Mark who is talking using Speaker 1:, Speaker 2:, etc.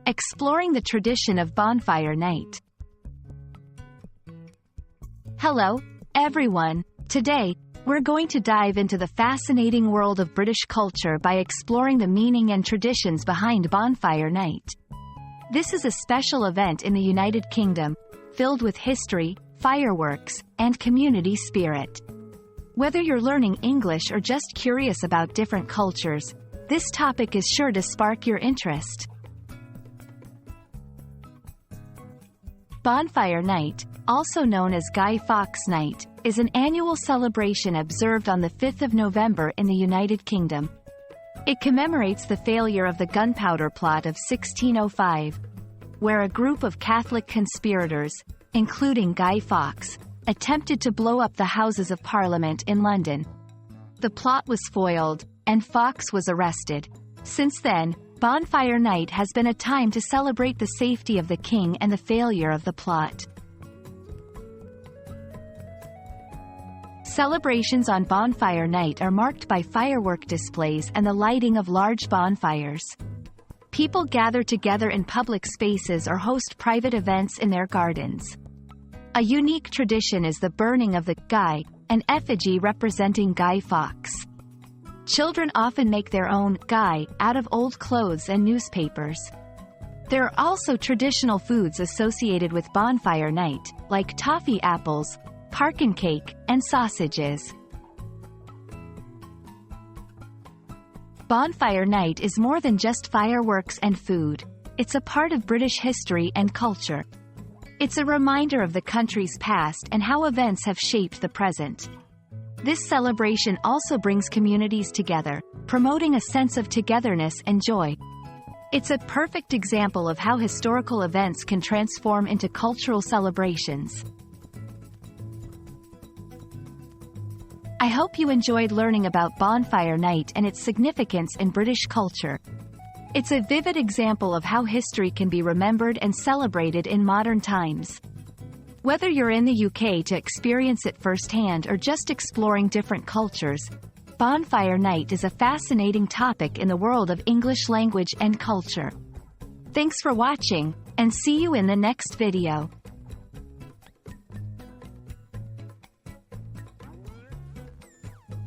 Speaker 1: Exploring the tradition of Bonfire Night. Hello, everyone. Today, we're going to dive into the fascinating world of British culture by exploring the meaning and traditions behind Bonfire Night. This is a special event in the United Kingdom, filled with history, fireworks, and community spirit. Whether you're learning English or just curious about different cultures, this topic is sure to spark your interest. Bonfire Night, also known as Guy Fawkes Night, is an annual celebration observed on the 5th of November in the United Kingdom. It commemorates the failure of the Gunpowder Plot of 1605, where a group of Catholic conspirators, including Guy Fawkes, attempted to blow up the Houses of Parliament in London. The plot was foiled, and Fawkes was arrested. Since then, Bonfire Night has been a time to celebrate the safety of the king and the failure of the plot. Celebrations on Bonfire Night are marked by firework displays and the lighting of large bonfires. People gather together in public spaces or host private events in their gardens. A unique tradition is the burning of the Guy, an effigy representing Guy Fawkes. Children often make their own Guy out of old clothes and newspapers. There are also traditional foods associated with Bonfire Night, like toffee apples, parkin cake, and sausages. Bonfire Night is more than just fireworks and food. It's a part of British history and culture. It's a reminder of the country's past and how events have shaped the present. This celebration also brings communities together, promoting a sense of togetherness and joy. It's a perfect example of how historical events can transform into cultural celebrations. I hope you enjoyed learning about Bonfire Night and its significance in British culture. It's a vivid example of how history can be remembered and celebrated in modern times. Whether you're in the UK to experience it firsthand or just exploring different cultures, Bonfire Night is a fascinating topic in the world of English language and culture. Thanks for watching, and see you in the next video.